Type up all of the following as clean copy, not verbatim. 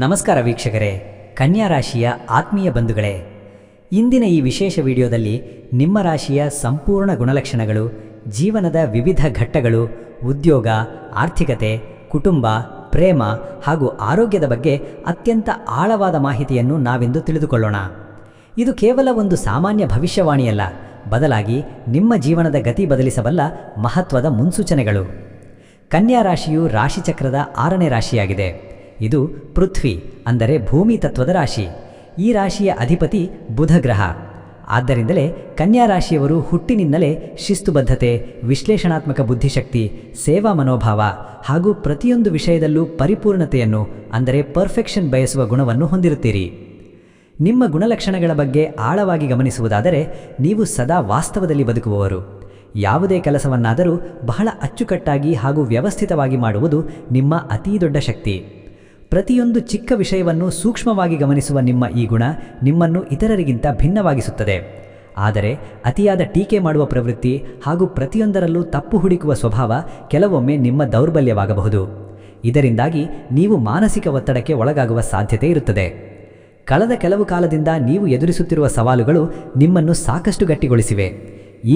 ನಮಸ್ಕಾರ ವೀಕ್ಷಕರೇ, ಕನ್ಯಾ ರಾಶಿಯ ಆತ್ಮೀಯ ಬಂಧುಗಳೇ, ಇಂದಿನ ಈ ವಿಶೇಷ ವಿಡಿಯೋದಲ್ಲಿ ನಿಮ್ಮ ರಾಶಿಯ ಸಂಪೂರ್ಣ ಗುಣಲಕ್ಷಣಗಳು, ಜೀವನದ ವಿವಿಧ ಘಟ್ಟಗಳು, ಉದ್ಯೋಗ, ಆರ್ಥಿಕತೆ, ಕುಟುಂಬ, ಪ್ರೇಮ ಹಾಗೂ ಆರೋಗ್ಯದ ಬಗ್ಗೆ ಅತ್ಯಂತ ಆಳವಾದ ಮಾಹಿತಿಯನ್ನು ನಾವಿಂದು ತಿಳಿದುಕೊಳ್ಳೋಣ. ಇದು ಕೇವಲ ಒಂದು ಸಾಮಾನ್ಯ ಭವಿಷ್ಯವಾಣಿಯಲ್ಲ, ಬದಲಾಗಿ ನಿಮ್ಮ ಜೀವನದ ಗತಿ ಬದಲಿಸಬಲ್ಲ ಮಹತ್ವದ ಮುನ್ಸೂಚನೆಗಳು. ಕನ್ಯಾ ರಾಶಿಯು ರಾಶಿಚಕ್ರದ 6ನೇ ರಾಶಿಯಾಗಿದೆ. ಇದು ಪೃಥ್ವಿ ಅಂದರೆ ಭೂಮಿ ತತ್ವದ ರಾಶಿ. ಈ ರಾಶಿಯ ಅಧಿಪತಿ ಬುಧ ಗ್ರಹ. ಆದ್ದರಿಂದಲೇ ಕನ್ಯಾ ರಾಶಿಯವರು ಹುಟ್ಟಿನಿಂದಲೇ ಶಿಸ್ತುಬದ್ಧತೆ, ವಿಶ್ಲೇಷಣಾತ್ಮಕ ಬುದ್ಧಿಶಕ್ತಿ, ಸೇವಾ ಮನೋಭಾವ ಹಾಗೂ ಪ್ರತಿಯೊಂದು ವಿಷಯದಲ್ಲೂ ಪರಿಪೂರ್ಣತೆಯನ್ನು ಅಂದರೆ ಪರ್ಫೆಕ್ಷನ್ ಬಯಸುವ ಗುಣವನ್ನು ಹೊಂದಿರುತ್ತೀರಿ. ನಿಮ್ಮ ಗುಣಲಕ್ಷಣಗಳ ಬಗ್ಗೆ ಆಳವಾಗಿ ಗಮನಿಸುವುದಾದರೆ, ನೀವು ಸದಾ ವಾಸ್ತವದಲ್ಲಿ ಬದುಕುವವರು. ಯಾವುದೇ ಕೆಲಸವನ್ನಾದರೂ ಬಹಳ ಅಚ್ಚುಕಟ್ಟಾಗಿ ಹಾಗೂ ವ್ಯವಸ್ಥಿತವಾಗಿ ಮಾಡುವುದು ನಿಮ್ಮ ಅತೀ ದೊಡ್ಡ ಶಕ್ತಿ. ಪ್ರತಿಯೊಂದು ಚಿಕ್ಕ ವಿಷಯವನ್ನು ಸೂಕ್ಷ್ಮವಾಗಿ ಗಮನಿಸುವ ನಿಮ್ಮ ಈ ಗುಣ ನಿಮ್ಮನ್ನು ಇತರರಿಗಿಂತ ಭಿನ್ನವಾಗಿಸುತ್ತದೆ. ಆದರೆ ಅತಿಯಾದ ಟೀಕೆ ಮಾಡುವ ಪ್ರವೃತ್ತಿ ಹಾಗೂ ಪ್ರತಿಯೊಂದರಲ್ಲೂ ತಪ್ಪು ಹುಡುಕುವ ಸ್ವಭಾವ ಕೆಲವೊಮ್ಮೆ ನಿಮ್ಮ ದೌರ್ಬಲ್ಯವಾಗಬಹುದು. ಇದರಿಂದಾಗಿ ನೀವು ಮಾನಸಿಕ ಒತ್ತಡಕ್ಕೆ ಒಳಗಾಗುವ ಸಾಧ್ಯತೆ ಇರುತ್ತದೆ. ಕಳೆದ ಕೆಲವು ಕಾಲದಿಂದ ನೀವು ಎದುರಿಸುತ್ತಿರುವ ಸವಾಲುಗಳು ನಿಮ್ಮನ್ನು ಸಾಕಷ್ಟು ಗಟ್ಟಿಗೊಳಿಸಿವೆ.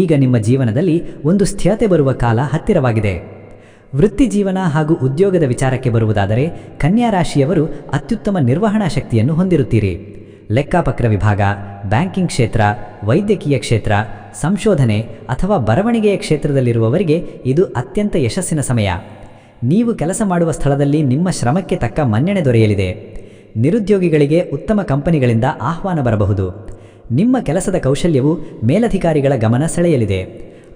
ಈಗ ನಿಮ್ಮ ಜೀವನದಲ್ಲಿ ಒಂದು ಸ್ಥಿರತೆ ಬರುವ ಕಾಲ ಹತ್ತಿರವಾಗಿದೆ. ವೃತ್ತಿ ಜೀವನ ಹಾಗೂ ಉದ್ಯೋಗದ ವಿಚಾರಕ್ಕೆ ಬರುವುದಾದರೆ, ಕನ್ಯಾ ರಾಶಿಯವರು ಅತ್ಯುತ್ತಮ ನಿರ್ವಹಣಾ ಶಕ್ತಿಯನ್ನು ಹೊಂದಿರುತ್ತೀರಿ. ಲೆಕ್ಕಪತ್ರ ವಿಭಾಗ, ಬ್ಯಾಂಕಿಂಗ್ ಕ್ಷೇತ್ರ, ವೈದ್ಯಕೀಯ ಕ್ಷೇತ್ರ, ಸಂಶೋಧನೆ ಅಥವಾ ಬರವಣಿಗೆಯ ಕ್ಷೇತ್ರದಲ್ಲಿರುವವರಿಗೆ ಇದು ಅತ್ಯಂತ ಯಶಸ್ಸಿನ ಸಮಯ. ನೀವು ಕೆಲಸ ಮಾಡುವ ಸ್ಥಳದಲ್ಲಿ ನಿಮ್ಮ ಶ್ರಮಕ್ಕೆ ತಕ್ಕ ಮನ್ನಣೆ ದೊರೆಯಲಿದೆ. ನಿರುದ್ಯೋಗಿಗಳಿಗೆ ಉತ್ತಮ ಕಂಪನಿಗಳಿಂದ ಆಹ್ವಾನ ಬರಬಹುದು. ನಿಮ್ಮ ಕೆಲಸದ ಕೌಶಲ್ಯವು ಮೇಲಧಿಕಾರಿಗಳ ಗಮನ ಸೆಳೆಯಲಿದೆ.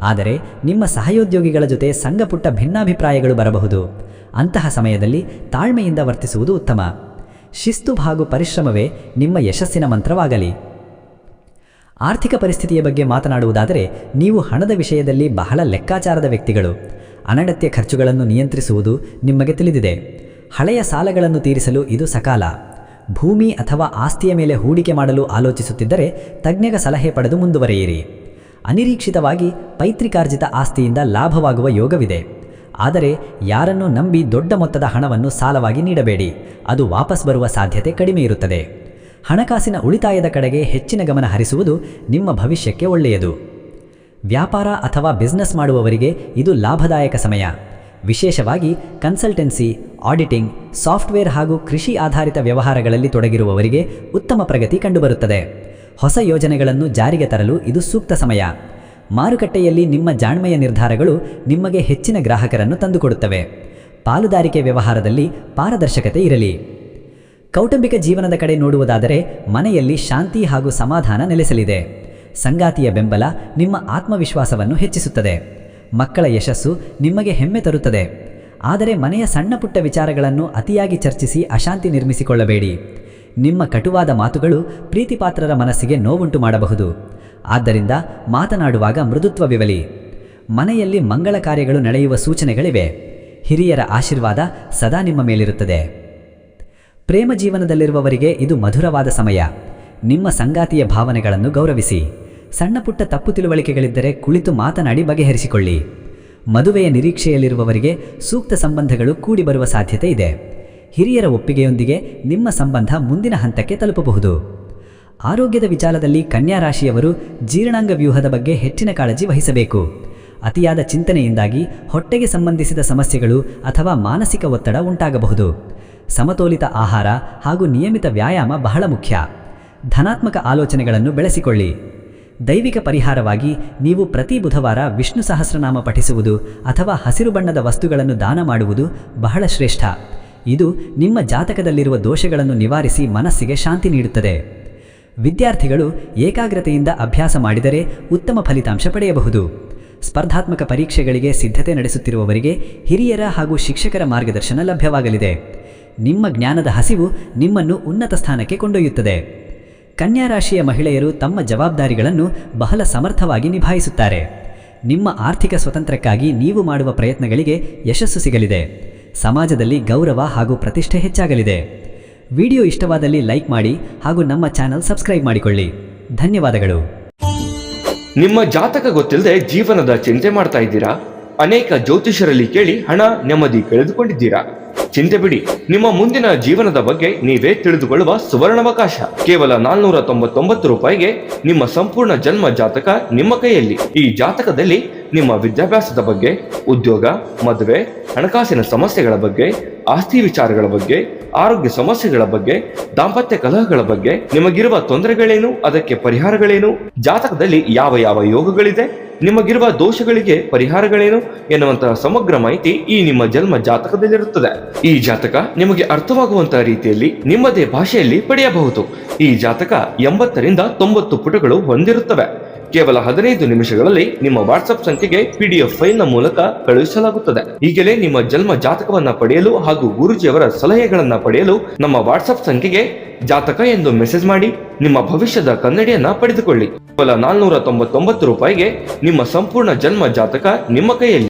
ಆದರೆ ನಿಮ್ಮ ಸಹೋದ್ಯೋಗಿಗಳ ಜೊತೆ ಸಣ್ಣಪುಟ್ಟ ಭಿನ್ನಾಭಿಪ್ರಾಯಗಳು ಬರಬಹುದು. ಅಂತಹ ಸಮಯದಲ್ಲಿ ತಾಳ್ಮೆಯಿಂದ ವರ್ತಿಸುವುದು ಉತ್ತಮ. ಶಿಸ್ತು ಹಾಗೂ ಪರಿಶ್ರಮವೇ ನಿಮ್ಮ ಯಶಸ್ಸಿನ ಮಂತ್ರವಾಗಲಿ. ಆರ್ಥಿಕ ಪರಿಸ್ಥಿತಿಯ ಬಗ್ಗೆ ಮಾತನಾಡುವುದಾದರೆ, ನೀವು ಹಣದ ವಿಷಯದಲ್ಲಿ ಬಹಳ ಲೆಕ್ಕಾಚಾರದ ವ್ಯಕ್ತಿಗಳು. ಅನಗತ್ಯ ಖರ್ಚುಗಳನ್ನು ನಿಯಂತ್ರಿಸುವುದು ನಿಮಗೆ ತಿಳಿದಿದೆ. ಹಳೆಯ ಸಾಲಗಳನ್ನು ತೀರಿಸಲು ಇದು ಸಕಾಲ. ಭೂಮಿ ಅಥವಾ ಆಸ್ತಿಯ ಮೇಲೆ ಹೂಡಿಕೆ ಮಾಡಲು ಆಲೋಚಿಸುತ್ತಿದ್ದರೆ ತಜ್ಞರ ಸಲಹೆ ಪಡೆದು ಮುಂದುವರಿಯಿರಿ. ಅನಿರೀಕ್ಷಿತವಾಗಿ ಪೈತೃಕಾರ್ಜಿತ ಆಸ್ತಿಯಿಂದ ಲಾಭವಾಗುವ ಯೋಗವಿದೆ. ಆದರೆ ಯಾರನ್ನು ನಂಬಿ ದೊಡ್ಡ ಮೊತ್ತದ ಹಣವನ್ನು ಸಾಲವಾಗಿ ನೀಡಬೇಡಿ, ಅದು ವಾಪಸ್ ಬರುವ ಸಾಧ್ಯತೆ ಕಡಿಮೆ ಇರುತ್ತದೆ. ಹಣಕಾಸಿನ ಉಳಿತಾಯದ ಕಡೆಗೆ ಹೆಚ್ಚಿನ ಗಮನ ಹರಿಸುವುದು ನಿಮ್ಮ ಭವಿಷ್ಯಕ್ಕೆ ಒಳ್ಳೆಯದು. ವ್ಯಾಪಾರ ಅಥವಾ ಬಿಸ್ನೆಸ್ ಮಾಡುವವರಿಗೆ ಇದು ಲಾಭದಾಯಕ ಸಮಯ. ವಿಶೇಷವಾಗಿ ಕನ್ಸಲ್ಟೆನ್ಸಿ, ಆಡಿಟಿಂಗ್, ಸಾಫ್ಟ್ವೇರ್ ಹಾಗೂ ಕೃಷಿ ಆಧಾರಿತ ವ್ಯವಹಾರಗಳಲ್ಲಿ ತೊಡಗಿರುವವರಿಗೆ ಉತ್ತಮ ಪ್ರಗತಿ ಕಂಡುಬರುತ್ತದೆ. ಹೊಸ ಯೋಜನೆಗಳನ್ನು ಜಾರಿಗೆ ತರಲು ಇದು ಸೂಕ್ತ ಸಮಯ. ಮಾರುಕಟ್ಟೆಯಲ್ಲಿ ನಿಮ್ಮ ಜಾಣ್ಮೆಯ ನಿರ್ಧಾರಗಳು ನಿಮಗೆ ಹೆಚ್ಚಿನ ಗ್ರಾಹಕರನ್ನು ತಂದುಕೊಡುತ್ತವೆ. ಪಾಲುದಾರಿಕೆ ವ್ಯವಹಾರದಲ್ಲಿ ಪಾರದರ್ಶಕತೆ ಇರಲಿ. ಕೌಟುಂಬಿಕ ಜೀವನದ ಕಡೆ ನೋಡುವುದಾದರೆ, ಮನೆಯಲ್ಲಿ ಶಾಂತಿ ಹಾಗೂ ಸಮಾಧಾನ ನೆಲೆಸಲಿದೆ. ಸಂಗಾತಿಯ ಬೆಂಬಲ ನಿಮ್ಮ ಆತ್ಮವಿಶ್ವಾಸವನ್ನು ಹೆಚ್ಚಿಸುತ್ತದೆ. ಮಕ್ಕಳ ಯಶಸ್ಸು ನಿಮಗೆ ಹೆಮ್ಮೆ ತರುತ್ತದೆ. ಆದರೆ ಮನೆಯ ಸಣ್ಣ ಪುಟ್ಟ ವಿಚಾರಗಳನ್ನು ಅತಿಯಾಗಿ ಚರ್ಚಿಸಿ ಅಶಾಂತಿ ನಿರ್ಮಿಸಿಕೊಳ್ಳಬೇಡಿ. ನಿಮ್ಮ ಕಟುವಾದ ಮಾತುಗಳು ಪ್ರೀತಿಪಾತ್ರರ ಮನಸ್ಸಿಗೆ ನೋವುಂಟು ಮಾಡಬಹುದು. ಆದ್ದರಿಂದ ಮಾತನಾಡುವಾಗ ಮೃದುತ್ವವಿರಲಿ. ಮನೆಯಲ್ಲಿ ಮಂಗಳ ಕಾರ್ಯಗಳು ನಡೆಯುವ ಸೂಚನೆಗಳಿವೆ. ಹಿರಿಯರ ಆಶೀರ್ವಾದ ಸದಾ ನಿಮ್ಮ ಮೇಲಿರುತ್ತದೆ. ಪ್ರೇಮ ಜೀವನದಲ್ಲಿರುವವರಿಗೆ ಇದು ಮಧುರವಾದ ಸಮಯ. ನಿಮ್ಮ ಸಂಗಾತಿಯ ಭಾವನೆಗಳನ್ನು ಗೌರವಿಸಿ. ಸಣ್ಣ ಪುಟ್ಟ ತಪ್ಪು ತಿಳುವಳಿಕೆಗಳಿದ್ದರೆ ಕುಳಿತು ಮಾತನಾಡಿ ಬಗೆಹರಿಸಿಕೊಳ್ಳಿ. ಮದುವೆಯ ನಿರೀಕ್ಷೆಯಲ್ಲಿರುವವರಿಗೆ ಸೂಕ್ತ ಸಂಬಂಧಗಳು ಕೂಡಿ ಬರುವ ಸಾಧ್ಯತೆ ಇದೆ. ಹಿರಿಯರ ಒಪ್ಪಿಗೆಯೊಂದಿಗೆ ನಿಮ್ಮ ಸಂಬಂಧ ಮುಂದಿನ ಹಂತಕ್ಕೆ ತಲುಪಬಹುದು. ಆರೋಗ್ಯದ ವಿಚಾರದಲ್ಲಿ ಕನ್ಯಾ ರಾಶಿಯವರು ಜೀರ್ಣಾಂಗ ವ್ಯೂಹದ ಬಗ್ಗೆ ಹೆಚ್ಚಿನ ಕಾಳಜಿ ವಹಿಸಬೇಕು. ಅತಿಯಾದ ಚಿಂತನೆಯಿಂದಾಗಿ ಹೊಟ್ಟೆಗೆ ಸಂಬಂಧಿಸಿದ ಸಮಸ್ಯೆಗಳು ಅಥವಾ ಮಾನಸಿಕ ಒತ್ತಡ ಉಂಟಾಗಬಹುದು. ಸಮತೋಲಿತ ಆಹಾರ ಹಾಗೂ ನಿಯಮಿತ ವ್ಯಾಯಾಮ ಬಹಳ ಮುಖ್ಯ. ಧನಾತ್ಮಕ ಆಲೋಚನೆಗಳನ್ನು ಬೆಳೆಸಿಕೊಳ್ಳಿ. ದೈವಿಕ ಪರಿಹಾರವಾಗಿ ನೀವು ಪ್ರತಿ ಬುಧವಾರ ವಿಷ್ಣು ಸಹಸ್ರನಾಮ ಪಠಿಸುವುದು ಅಥವಾ ಹಸಿರು ಬಣ್ಣದ ವಸ್ತುಗಳನ್ನು ದಾನ ಮಾಡುವುದು ಬಹಳ ಶ್ರೇಷ್ಠ. ಇದು ನಿಮ್ಮ ಜಾತಕದಲ್ಲಿರುವ ದೋಷಗಳನ್ನು ನಿವಾರಿಸಿ ಮನಸ್ಸಿಗೆ ಶಾಂತಿ ನೀಡುತ್ತದೆ. ವಿದ್ಯಾರ್ಥಿಗಳು ಏಕಾಗ್ರತೆಯಿಂದ ಅಭ್ಯಾಸ ಮಾಡಿದರೆ ಉತ್ತಮ ಫಲಿತಾಂಶ ಪಡೆಯಬಹುದು. ಸ್ಪರ್ಧಾತ್ಮಕ ಪರೀಕ್ಷೆಗಳಿಗೆ ಸಿದ್ಧತೆ ನಡೆಸುತ್ತಿರುವವರಿಗೆ ಹಿರಿಯರ ಹಾಗೂ ಶಿಕ್ಷಕರ ಮಾರ್ಗದರ್ಶನ ಲಭ್ಯವಾಗಲಿದೆ. ನಿಮ್ಮ ಜ್ಞಾನದ ಹಸಿವು ನಿಮ್ಮನ್ನು ಉನ್ನತ ಸ್ಥಾನಕ್ಕೆ ಕೊಂಡೊಯ್ಯುತ್ತದೆ. ಕನ್ಯಾ ರಾಶಿಯ ಮಹಿಳೆಯರು ತಮ್ಮ ಜವಾಬ್ದಾರಿಗಳನ್ನು ಬಹಳ ಸಮರ್ಥವಾಗಿ ನಿಭಾಯಿಸುತ್ತಾರೆ. ನಿಮ್ಮ ಆರ್ಥಿಕ ಸ್ವತಂತ್ರಕ್ಕಾಗಿ ನೀವು ಮಾಡುವ ಪ್ರಯತ್ನಗಳಿಗೆ ಯಶಸ್ಸು ಸಿಗಲಿದೆ. ಸಮಾಜದಲ್ಲಿ ಗೌರವ ಹಾಗೂ ಪ್ರತಿಷ್ಠೆ ಹೆಚ್ಚಾಗಲಿದೆ. ವಿಡಿಯೋ ಇಷ್ಟವಾದಲ್ಲಿ ಲೈಕ್ ಮಾಡಿ ಹಾಗೂ ನಮ್ಮ ಚಾನೆಲ್ ಸಬ್ಸ್ಕ್ರೈಬ್ ಮಾಡಿಕೊಳ್ಳಿ. ಧನ್ಯವಾದಗಳು. ನಿಮ್ಮ ಜಾತಕ ಗೊತ್ತಿಲ್ಲದೆ ಜೀವನದ ಚಿಂತೆ ಮಾಡ್ತಾ ಇದ್ದೀರಾ? ಅನೇಕ ಜ್ಯೋತಿಷರಲ್ಲಿ ಕೇಳಿ ಹಣ ನೆಮ್ಮದಿ ಕಳೆದುಕೊಂಡಿದ್ದೀರಾ? ಚಿಂತೆ ಬಿಡಿ, ನಿಮ್ಮ ಮುಂದಿನ ಜೀವನದ ಬಗ್ಗೆ ನೀವೇ ತಿಳಿದುಕೊಳ್ಳುವ ಸುವರ್ಣಾವಕಾಶ. ಕೇವಲ 499 ರೂಪಾಯಿಗೆ ನಿಮ್ಮ ಸಂಪೂರ್ಣ ಜನ್ಮ ಜಾತಕ ನಿಮ್ಮ ಕೈಯಲ್ಲಿ. ಈ ಜಾತಕದಲ್ಲಿ ನಿಮ್ಮ ವಿದ್ಯಾಭ್ಯಾಸದ ಬಗ್ಗೆ, ಉದ್ಯೋಗ, ಮದುವೆ, ಹಣಕಾಸಿನ ಸಮಸ್ಯೆಗಳ ಬಗ್ಗೆ, ಆಸ್ತಿ ವಿಚಾರಗಳ ಬಗ್ಗೆ, ಆರೋಗ್ಯ ಸಮಸ್ಯೆಗಳ ಬಗ್ಗೆ, ದಾಂಪತ್ಯ ಕಲಹಗಳ ಬಗ್ಗೆ, ನಿಮಗಿರುವ ತೊಂದರೆಗಳೇನು, ಅದಕ್ಕೆ ಪರಿಹಾರಗಳೇನು, ಜಾತಕದಲ್ಲಿ ಯಾವ ಯಾವ ಯೋಗಗಳಿದೆ, ನಿಮಗಿರುವ ದೋಷಗಳಿಗೆ ಪರಿಹಾರಗಳೇನು ಎನ್ನುವಂತಹ ಸಮಗ್ರ ಮಾಹಿತಿ ಈ ನಿಮ್ಮ ಜನ್ಮ ಜಾತಕದಲ್ಲಿರುತ್ತದೆ. ಈ ಜಾತಕ ನಿಮಗೆ ಅರ್ಥವಾಗುವಂತಹ ರೀತಿಯಲ್ಲಿ ನಿಮ್ಮದೇ ಭಾಷೆಯಲ್ಲಿ ಪಡೆಯಬಹುದು. ಈ ಜಾತಕ 80ರಿಂದ 90 ಪುಟಗಳು ಹೊಂದಿರುತ್ತವೆ. ಕೇವಲ 15 ನಿಮಿಷಗಳಲ್ಲಿ ನಿಮ್ಮ ವಾಟ್ಸ್ಆಪ್ ಸಂಖ್ಯೆಗೆ PDF ಫೈಲ್ನ ಮೂಲಕ ಕಳುಹಿಸಲಾಗುತ್ತದೆ. ಈಗಲೇ ನಿಮ್ಮ ಜನ್ಮ ಜಾತಕವನ್ನ ಪಡೆಯಲು ಹಾಗೂ ಗುರುಜಿಯವರ ಸಲಹೆಗಳನ್ನ ಪಡೆಯಲು ನಮ್ಮ ವಾಟ್ಸ್ಆಪ್ ಸಂಖ್ಯೆಗೆ ಜಾತಕ ಎಂದು ಮೆಸೇಜ್ ಮಾಡಿ ನಿಮ್ಮ ಭವಿಷ್ಯದ ಕನ್ನಡಿಯನ್ನ ಪಡೆದುಕೊಳ್ಳಿ. ಕೇವಲ 499 ರೂಪಾಯಿಗೆ ನಿಮ್ಮ ಸಂಪೂರ್ಣ ಜನ್ಮ ಜಾತಕ ನಿಮ್ಮ ಕೈಯಲ್ಲಿ.